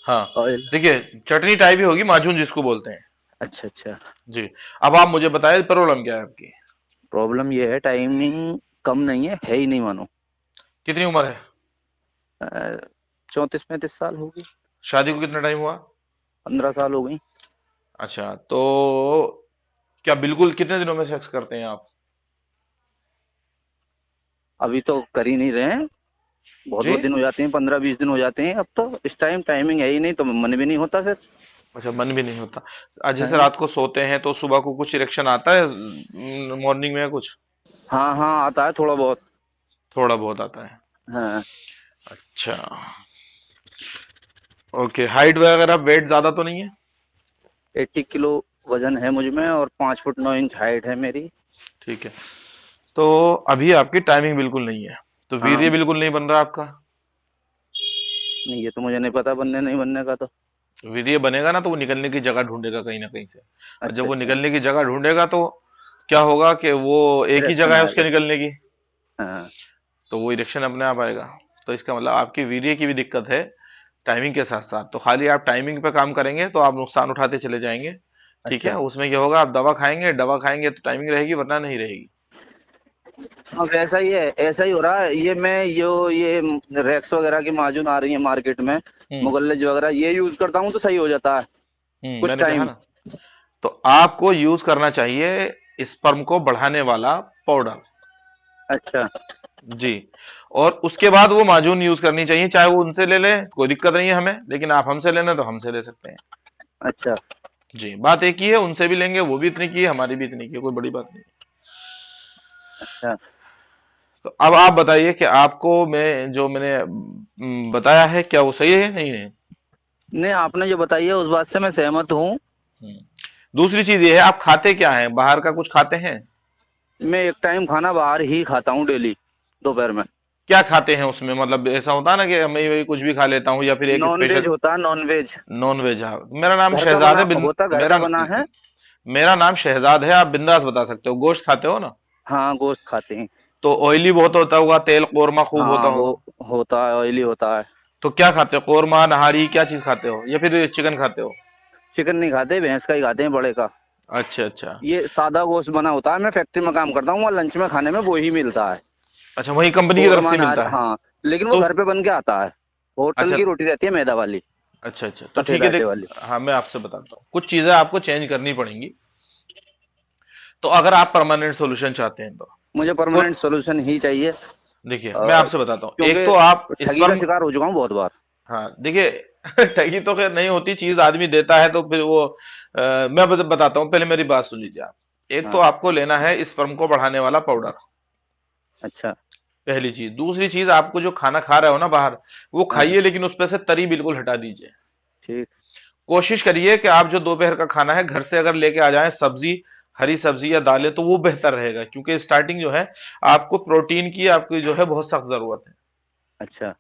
हाँ, ऑयल। देखिए चटनी टाइप ही होगी, माजून जिसको बोलते हैं। अच्छा अच्छा। जी। अब आप मुझे बताइए प्रॉब्लम क्या है आपकी? प्रॉब्लम ये है, टाइमिंग कम नहीं है ही नहीं मानो। कितनी उम्र है? 34-35 साल होगी। शादी को कितना टाइम हुआ? 15 साल हो गई। अच्छा, तो क्या बिल्कुल कितने दिनों में सेक्स करते हैं आप? अभी तो कर ही नहीं रहे हैं। बहुत जी। बहुत दिन हो जाते हैं, 15-20 दिन हो जाते हैं अब तो। इस टाइम टाइमिंग है ही नहीं तो मन भी नहीं होता फिर। अच्छा, मन भी नहीं होता। आज जैसे है। रात को सोते हैं तो सुबह को कुछ इरेक्शन आता है, मॉर्निंग में कुछ? हाँ हाँ, आता है थोड़ा बहुत। थोड़ा बहुत आता है। हाँ। अच्छा। ओके, हाइट वगैरह वेट ज्यादा तो नहीं है? 80 किलो वजन है मुझ में, और 5 फुट 9 इंच हाइट है मेरी। ठीक है। तो अभी आपकी टाइमिंग बिल्कुल नहीं है, तो हाँ। वीर्य बिल्कुल नहीं बन रहा आपका। नहीं, ये तो मुझे नहीं पता बनने नहीं बनने का तो। वीर्य बनेगा ना तो वो निकलने की जगह ढूंढेगा कहीं ना कहीं से। और जब अच्छा वो अच्छा। निकलने की जगह ढूंढेगा तो क्या होगा कि वो एक ही इरेक्शन जगह है उसके आएगा। निकलने की, हाँ। तो वो इरेक्शन अपने आप आएगा। तो इसका मतलब आपकी वीर्य की भी दिक्कत है टाइमिंग के साथ साथ। तो खाली आप टाइमिंग पे काम करेंगे तो आप नुकसान उठाते चले जाएंगे। ठीक है, अच्छा। उसमें क्या होगा, आप दवा खाएंगे तो टाइमिंग रहेगी, वरना नहीं रहेगी। हाँ, वैसा ही है, ऐसा ही हो रहा है। ये मैं ये रेक्स वगैरह की माजून आ रही है मार्केट में, हम्म। मुगल्लेज वगैरह, ये यूज करता हूँ तो सही हो जाता है कुछ मैंने कहा टाइम। ना। तो आपको यूज करना चाहिए स्पर्म को बढ़ाने वाला पाउडर। अच्छा जी। और उसके बाद वो माजून यूज करनी चाहिए, चाहे वो उनसे ले ले, कोई दिक्कत नहीं है हमें, लेकिन आप हमसे लेना तो हमसे ले सकते हैं। अच्छा। जी, बात एक ही है, उनसे भी लेंगे, वो भी इतनी की है, हमारी भी इतनी की है, कोई बड़ी बात नहीं। अच्छा। तो अब आप बताइए कि आपको मैं जो मैंने बताया है क्या वो सही है नहीं है? नहीं, आपने जो बताई है उस बात से मैं सहमत हूँ। हम्म। दूसरी चीज ये है, आप खाते क्या हैं, बाहर का कुछ खाते हैं? मैं एक टाइम खाना बाहर ही खाता हूँ डेली, दोपहर में। क्या खाते हैं उसमें, मतलब ऐसा होता है ना कि मैं वही कुछ भी खा लेता हूँ या फिर एक नॉन वेज स्पेशल? होता है, नॉन वेज। नॉन वेज, हाँ। मेरा नाम घर का शहजाद बना है, होता, घर का मेरा बना है। मेरा नाम शहजाद है, आप बिंदास बता सकते हो। गोश्त खाते हो ना? हाँ, गोश्त खाते हैं। तो ऑयली बहुत होता होगा, तेल कोरमा खूब होता हाँ, वो होगा। होता है, ऑयली होता है। तो क्या खाते हो, कोरमा नहारी क्या चीज खाते हो, या फिर चिकन खाते हो? चिकन नहीं खाते, भैंस का ही खाते हैं, बड़े का। अच्छा अच्छा। ये सादा गोश्त बना होता है। मैं फैक्ट्री में काम करता हूँ, वहाँ लंच में खाने में वो ही मिलता है। अच्छा, वही कंपनी की तरफ कोरमा से नार, मिलता है? हाँ। लेकिन वो तो घर पे बन के आता है। होटल अच्छा की रोटी रहती है, मैदा वाली, अच्छा अच्छा, तो ठीक सफेद है, आटे देख। वाली। हाँ, मैं आपसे बताता हूँ, कुछ चीजें आपको चेंज करनी पड़ेंगी। तो अगर आप परमानेंट सॉल्यूशन चाहते हैं मुझे तो परमानेंट सोल्यूशन ही चाहिए। देखिए मैं आपसे बताता हूँ, एक क्योंकि तो आप ठगी का स्पर्म। शिकार हो चुका हूँ बहुत बार। हाँ, देखिए ठगी तो खैर नहीं होती, चीज आदमी देता है तो फिर वो मैं बताता हूँ, पहले मेरी बात सुन लीजिए आप। एक तो हाँ। आपको लेना है स्पर्म को बढ़ाने वाला पाउडर, अच्छा। पहली चीज। दूसरी चीज, आपको जो खाना खा रहे हो ना बाहर, वो हाँ। खाइए, लेकिन उसपे से तरी बिल्कुल हटा दीजिए। ठीक। कोशिश करिए कि आप जो दोपहर का खाना है घर से अगर लेके आ जाएं, सब्जी, हरी सब्जी या दालें, तो वो बेहतर रहेगा, क्योंकि स्टार्टिंग जो है आपको प्रोटीन की, आपकी जो है बहुत सख्त जरूरत है। अच्छा।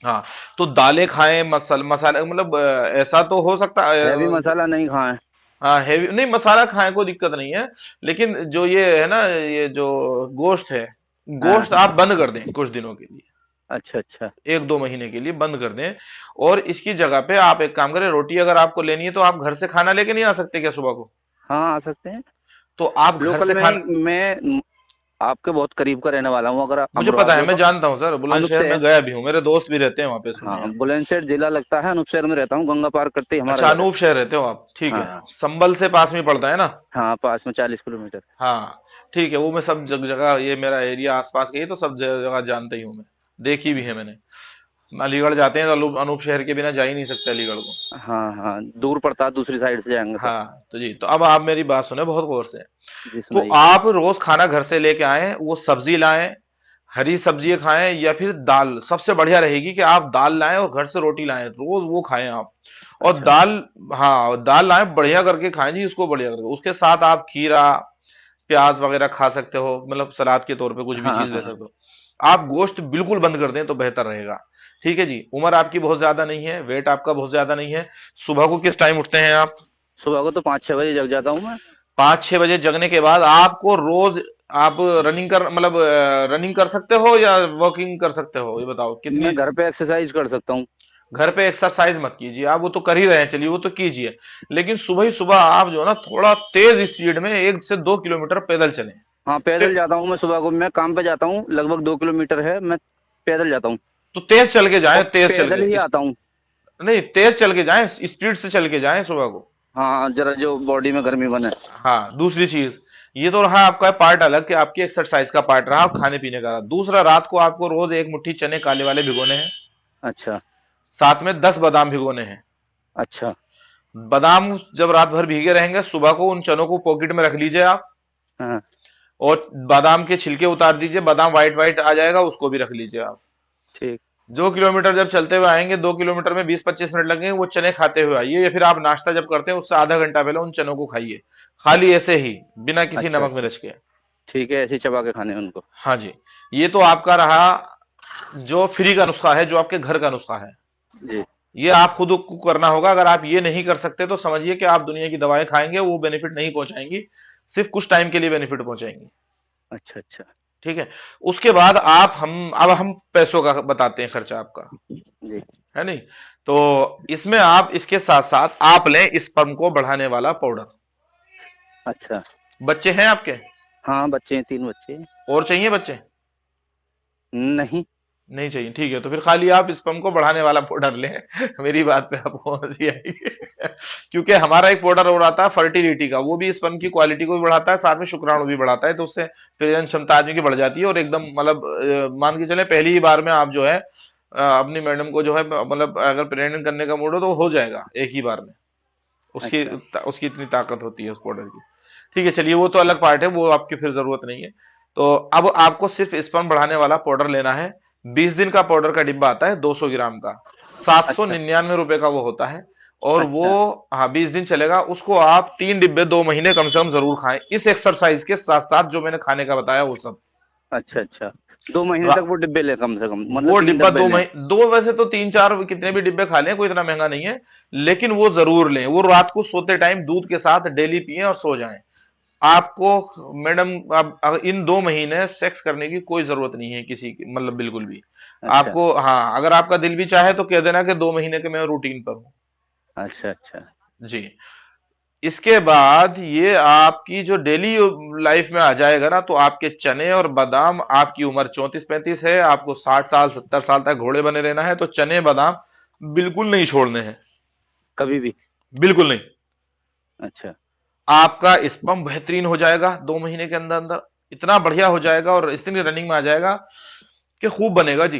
हाँ। तो दालें खाएं, मसाले, मतलब ऐसा तो हो सकता है हैवी मसाला नहीं खाएं। हाँ, हेवी नहीं, मसाला खाएं कोई दिक्कत नहीं है, लेकिन जो ये है ना, ये जो गोश्त है, हाँ। गोश्त आप बंद कर दें कुछ दिनों के लिए, अच्छा अच्छा। 1-2 महीने के लिए बंद कर दें। और इसकी जगह पे आप एक काम करें, रोटी अगर आपको लेनी है तो आप घर से खाना लेके नहीं आ सकते क्या सुबह को? हाँ, आ सकते हैं। तो आप घर लोकल से में खाना। ही मैं आपके बहुत करीब का रहने वाला हूँ। अगर आप मुझे पता अमरोहा है, गए मैं तो जानता हूँ सर, बुलंदशहर में अनुपशहर। गया भी हूँ, मेरे दोस्त भी रहते हैं वहां पे, सुने हाँ, हैं। बुलंदशहर जिला लगता है, अनुपशहर में रहता हूँ, गंगा पार करते ही हमारा अच्छा, घर है। अनूप शहर रहते हो आप, ठीक है। हाँ। संबल से पास में पड़ता है ना? हाँ, पास में 40 किलोमीटर। हाँ, ठीक है, वो मैं सब जगह, ये मेरा एरिया आसपास के ही, तो सब जगह जानते ही हूँ मैं, देखी भी है मैंने। अलीगढ़ जाते हैं तो अनूप शहर के बिना जा ही नहीं सकते अलीगढ़ को। हाँ हाँ, दूर पड़ता है, दूसरी साइड से जाएंगे तो। हाँ, तो जी, तो अब आप मेरी बात सुने बहुत गौर से। जी, तो सुनाइए। आप रोज खाना घर से लेके आए, वो सब्जी लाएं, हरी सब्जी खाएं, या फिर दाल सबसे बढ़िया रहेगी कि आप दाल लाएं और घर से रोटी लाएं, रोज वो खाएं आप। और अच्छा। दाल, हाँ दाल लाएं, बढ़िया करके खाएं जी उसको, बढ़िया करके उसके साथ आप खीरा, प्याज वगैरह खा सकते हो, मतलब सलाद के तौर पे कुछ भी हाँ चीज ले हाँ। सकते हो। आप गोश्त बिल्कुल बंद कर दें तो बेहतर रहेगा। ठीक है जी, उम्र आपकी बहुत ज्यादा नहीं है, वेट आपका बहुत ज्यादा नहीं है। सुबह को किस टाइम उठते हैं आप? सुबह को तो 5-6 बजे जग जाता हूँ मैं। 5-6 बजे जगने के बाद आपको रोज, आप रनिंग कर, मतलब रनिंग कर सकते हो या वॉकिंग कर सकते हो, ये बताओ मैं कितनी? घर पे एक्सरसाइज कर सकता हूँ। घर पे एक्सरसाइज मत कीजिए आप, वो तो कर ही रहे हैं, चलिए वो तो कीजिए, लेकिन सुबह ही सुबह आप जो है ना थोड़ा तेज स्पीड में 1 से 2 किलोमीटर पैदल चलें। हाँ पैदल जाता हूँ मैं सुबह को, मैं काम पे जाता हूँ, लगभग 2 किलोमीटर है, मैं पैदल जाता हूँ तो तेज चल के जाएं, और तेज चल पैदल के ही आता हूँ। नहीं, तेज चल के जाएं, स्पीड से चल के जाएं सुबह को। हाँ जरा जो बॉडी में गर्मी बने। हाँ, दूसरी चीज, ये तो रहा आपका पार्ट अलग कि आपकी एक्सरसाइज का पार्ट रहा, खाने पीने का रहा। दूसरा, रात को आपको रोज एक मुट्ठी चने काले वाले भिगोने हैं, अच्छा। साथ में 10 बादाम भिगोने हैं। अच्छा। बादाम जब रात भर भीगे रहेंगे, सुबह को उन चनों को पॉकेट में रख लीजिए आप, हाँ। और बादाम के छिलके उतार दीजिए, बादाम व्हाइट व्हाइट आ जाएगा, उसको भी रख लीजिए आप। ठीक। 2 किलोमीटर जब चलते हुए आएंगे, 2 किलोमीटर में 20-25 मिनट लगेंगे, वो चने खाते हुए आइए, या फिर आप नाश्ता जब करते हैं उससे आधा घंटा पहले उन चनों को खाइए, खाली ऐसे ही, बिना किसी अच्छा नमक अच्छा। मिर्च के। ठीक है, ऐसे ही चबा के खाने हैं उनको। हाँ जी, ये तो आपका रहा जो फ्री का नुस्खा है, जो आपके घर का नुस्खा है। जी। ये आप खुद को करना होगा। अगर आप ये नहीं कर सकते तो समझिए कि आप दुनिया की दवाएं खाएंगे, वो बेनिफिट नहीं पहुंचाएंगी, सिर्फ कुछ टाइम के लिए बेनिफिट पहुंचाएंगी। अच्छा अच्छा। ठीक है। उसके बाद अब हम पैसों का बताते हैं, खर्चा आपका, जी। है नहीं? तो इसमें आप इसके साथ साथ आप लें स्पर्म को बढ़ाने वाला पाउडर। अच्छा। बच्चे हैं आपके? हाँ बच्चे हैं, 3 बच्चे हैं। और चाहिए बच्चे? नहीं। नहीं चाहिए, ठीक है, तो फिर खाली आप स्पर्म को बढ़ाने वाला पाउडर लें। मेरी बात पे आपको हंसी आएगी। क्योंकि हमारा एक पाउडर और आता है फर्टिलिटी का, वो भी स्पर्म की क्वालिटी को भी बढ़ाता है, साथ में शुक्राणु भी बढ़ाता है, तो उससे प्रजनन क्षमता आदमी की बढ़ जाती है, और एकदम मतलब मान के चले पहली ही बार में आप जो है अपनी मैडम को जो है मतलब अगर प्रेग्नेंट करने का मूड हो तो हो जाएगा एक ही बार में। उसकी अच्छा। उसकी इतनी ताकत होती है उस पाउडर की। ठीक है, चलिए वो तो अलग पार्ट है, वो आपकी फिर जरूरत नहीं है। तो अब आपको सिर्फ स्पर्म बढ़ाने वाला पाउडर लेना है। 20 दिन का पाउडर का डिब्बा आता है 200 ग्राम का, सात सौ अच्छा निन्यानवे रुपए का वो होता है। और वो, अच्छा। हाँ, 20 दिन चलेगा। उसको आप 3 डिब्बे 2 महीने कम से कम जरूर खाएं, इस एक्सरसाइज के साथ साथ जो मैंने खाने का बताया वो सब। अच्छा अच्छा। 2 महीने तक वो डिब्बे ले, कम से कम मतलब वो तीन डिब्बा डब्बे दो लें। महीने, दो वैसे तो 3-4 कितने भी डिब्बे खा लें, कोई इतना महंगा नहीं है, लेकिन वो जरूर लें। वो रात को सोते टाइम दूध के साथ डेली पिए और सो जाएं। आपको मैडम अब इन 2 महीने सेक्स करने की कोई जरूरत नहीं है किसी की, मतलब बिल्कुल भी। अच्छा आपको, हाँ, अगर आपका दिल भी चाहे तो कह देना कि 2 महीने के मैं रूटीन पर हूं। अच्छा। अच्छा। जी। इसके बाद ये आपकी जो डेली लाइफ में आ जाएगा ना, तो आपके चने और बादाम, आपकी उम्र 34-35 है, आपको 60 साल 70 साल तक घोड़े बने रहना है, तो चने बादाम बिल्कुल नहीं छोड़ने हैं, कभी भी। बिल्कुल नहीं। अच्छा आपका स्पर्म बेहतरीन हो जाएगा 2 महीने के अंदर अंदर, इतना बढ़िया हो जाएगा और इतनी रनिंग में आ जाएगा कि खूब बनेगा जी।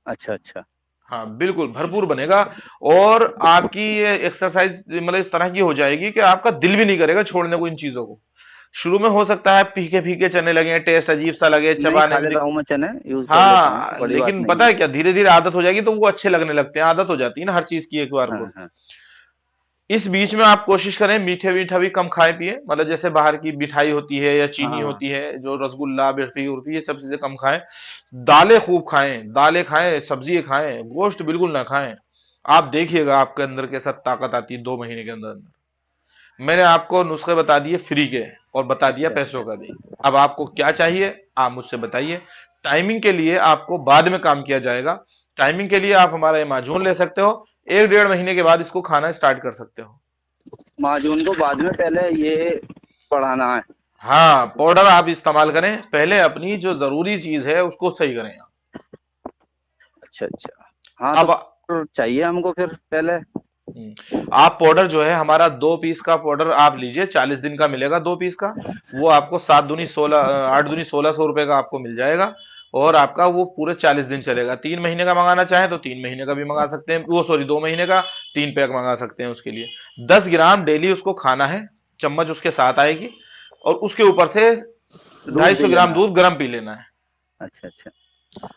अच्छा। अच्छा। हाँ बिल्कुल भरपूर बनेगा। और आपकी ये एक्सरसाइज मतलब इस तरह की हो जाएगी कि आपका दिल भी नहीं करेगा छोड़ने को इन चीजों को। शुरू में हो सकता है फीके फीके चने लगे, टेस्ट अजीब सा लगे नहीं, चबाने खा में, लेता हूँ मैं, चने यूज कर लेता हूँ, हाँ, बड़ी बात लेकिन नहीं पता है। है क्या, धीरे धीरे आदत हो जाएगी तो वो अच्छे लगने लगते हैं, आदत हो जाती है ना हर चीज की एक बार हाँ को। हाँ। इस बीच में आप कोशिश करें मीठे मीठा भी कम खाएं पिए, मतलब जैसे बाहर की मिठाई होती है या हाँ चीनी हाँ। होती है, जो रसगुल्ला बर्फी उर्फी, ये सब चीजें कम खाएं। दालें खूब खाएं, दालें खाएं, सब्जी खाएं, गोश्त बिल्कुल ना खाएं। आप देखिएगा आपके अंदर के साथ ताकत आती है 2 महीने के अंदर अंदर। मैंने आपको नुस्खे बता दिए फ्री के, और बता दिया अच्छा पैसों अच्छा। का भी। अब आपको क्या चाहिए आप मुझसे बताइए। टाइमिंग के लिए आपको बाद में काम किया जाएगा। टाइमिंग के लिए आप हमारा एमाजोन ले सकते हो, 1-1.5 महीने के बाद इसको खाना स्टार्ट कर सकते हो। माजून को बाद में, पहले ये पढ़ाना है। हाँ, पाउडर आप इस्तेमाल करें, पहले अपनी जो जरूरी चीज है उसको सही करें आप। अच्छा अच्छा। हाँ अब तो चाहिए हमको फिर पहले। आप पाउडर जो है हमारा 2 पीस का पाउडर आप लीजिए, 40 दिन का मिलेगा 2 पीस का। वो आपको 7 दूनी 16, 8 दूनी 1600 रुपए का आपको मिल जाएगा। और आपका वो पूरे 40 दिन चलेगा। 3 महीने का मंगाना चाहे तो 3 महीने का भी मंगा सकते हैं, वो सॉरी 2 महीने का 3 पैक मंगा सकते हैं। उसके लिए 10 ग्राम डेली उसको खाना है, चम्मच उसके साथ आएगी, और उसके ऊपर से ढाई दूध पी सौ ग्राम लेना है। दूध गर्म पी लेना है। अच्छा अच्छा।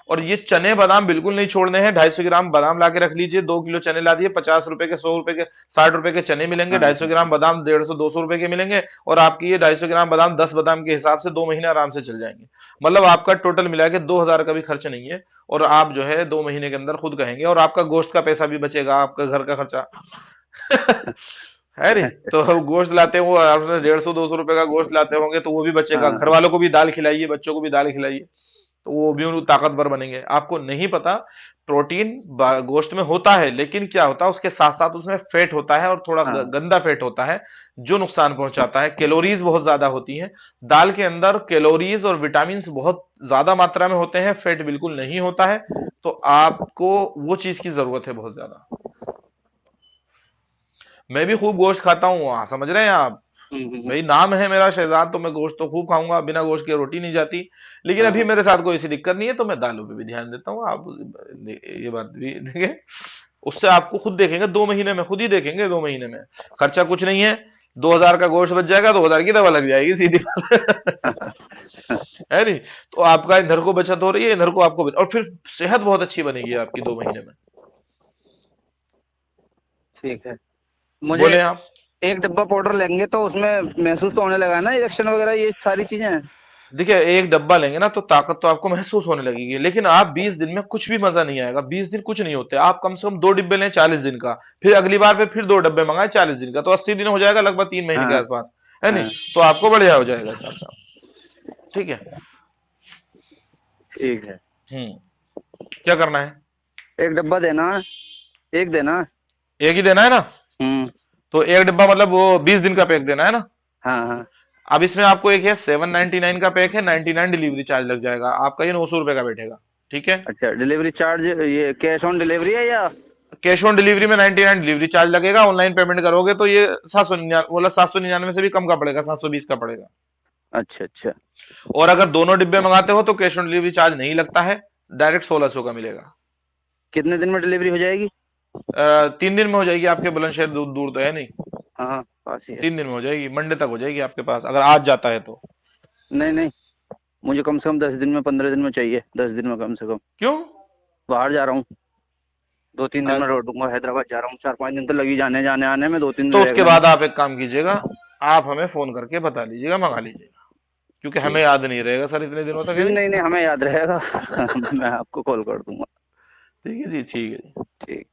और ये चने बादाम बिल्कुल नहीं छोड़ने हैं। 250 ग्राम बादाम ला के रख लीजिए, 2 किलो चने ला दिए, 50 रुपए के, 100 रुपए के, 60 रुपए के चने मिलेंगे, हाँ ढाई सौ हाँ। ग्राम बादाम 150-200 रुपए के मिलेंगे। और आपकी ये 250 ग्राम बादाम 10 बादाम के हिसाब से 2 महीने आराम से चल जाएंगे। मतलब आपका टोटल मिला के 2000 का भी खर्च नहीं है। और आप जो है 2 महीने के अंदर खुद कहेंगे, और आपका गोश्त का पैसा भी बचेगा, आपका घर का खर्चा। है नहीं? तो गोश्त लाते हो आपने 150-200 रुपए का गोश्त लाते होंगे, तो वो भी बचेगा। हाँ घर हाँ। वालों को भी दाल खिलाइए, बच्चों को भी दाल खिलाइए, तो वो भी ताकतवर बनेंगे। आपको नहीं पता, प्रोटीन गोश्त में होता है, लेकिन क्या होता है उसके साथ साथ उसमें फैट होता है, और थोड़ा हाँ गंदा फैट होता है जो नुकसान पहुंचाता है। कैलोरीज बहुत ज्यादा होती है दाल के अंदर, कैलोरीज और विटामिन बहुत ज्यादा मात्रा में होते हैं, फैट बिल्कुल नहीं होता है। तो आपको वो चीज की जरूरत है बहुत ज्यादा। मैं भी खूब गोश्त खाता हूँ, समझ रहे हैं आप। हम्म। भाई नाम है मेरा शहजाद, तो मैं गोश्त तो खूब खाऊंगा, बिना गोश्त के रोटी नहीं जाती। लेकिन हाँ अभी हाँ। मेरे साथ कोई ऐसी दिक्कत नहीं है, तो मैं दालों पे भी ध्यान देता हूँ। आप ये बात भी देखें, उससे आपको खुद देखेंगे 2 महीने में, खुद ही देखेंगे 2 महीने में खर्चा कुछ नहीं है। 2,000 का गोश्त बच जाएगा, 2,000 की दवा लग जाएगी सीधी है नहीं। तो आपका इधर को बचत हो रही है, इधर को आपको और फिर सेहत बहुत अच्छी बनेगी आपकी 2 महीने में। ठीक है। मुझे बोले आप। एक डब्बा पाउडर लेंगे तो उसमें महसूस तो होने लगा ना, इरेक्शन वगैरह ये सारी चीजें। देखिए एक डब्बा लेंगे ना तो ताकत तो आपको महसूस होने लगेगी, लेकिन आप 20 दिन में कुछ भी मजा नहीं आएगा। 20 दिन कुछ नहीं होते, आप कम से कम 2 डिब्बे लें 40 दिन का, फिर अगली बार पे फिर 2 डब्बे मंगाए 40 दिन का, तो 80 दिन हो जाएगा, लगभग 3 महीने के हाँ आसपास, है नहीं। हाँ। तो आपको बढ़िया हो जाएगा हिसाब साहब। ठीक है। ठीक है। क्या करना है? एक डब्बा देना, एक देना। एक ही देना है ना? हम्म। तो एक डिब्बा मतलब वो 20 दिन का पैक देना है ना? हाँ हाँ। अब इसमें आपको एक है 799 का पैक है, 99 डिलीवरी चार्ज लग जाएगा आपका, ये 900 रुपए का बैठेगा। ठीक है। अच्छा, डिलीवरी चार्ज ये कैश ऑन डिलीवरी है या? कैश ऑन डिलीवरी में 99 डिलीवरी चार्ज लगेगा, ऑनलाइन पेमेंट करोगे तो ये 799, मतलब 799 से भी कम का पड़ेगा, 720 का पड़ेगा। अच्छा अच्छा। और अगर दोनों डिब्बे मंगाते हो तो कैश ऑन डिलीवरी चार्ज नहीं लगता है, डायरेक्ट 1600 का मिलेगा। कितने दिन में डिलीवरी हो जाएगी? 3 दिन में हो जाएगी आपके, बुलंदशहर दूर दूर तो है नहीं। हाँ हाँ, पास ही है। 3 दिन में हो जाएगी, मंडे तक हो जाएगी आपके पास, अगर आज जाता है तो। नहीं नहीं, मुझे कम से कम 10 दिन में, 15 दिन में चाहिए, 10 दिन में कम से कम। क्यों? बाहर जा रहा हूँ, 2-3 दिन अ, में लौट दूंगा। हैदराबाद जा रहा हूँ, 4-5 दिन तो लगी जाने जाने आने में, 2-3 दिन तो उसके रहने में। बाद आप एक काम कीजिएगा, आप हमें फोन करके बता लीजिएगा, मंगा लीजिएगा, क्योंकि हमें ठीक। याद नहीं रहेगा सर इतने दिनों तक, है नहीं। नहीं नहीं, हमें याद रहेगा मैं आपको कॉल कर दूंगा। ठीक है जी, ठीक है जी। ठीक।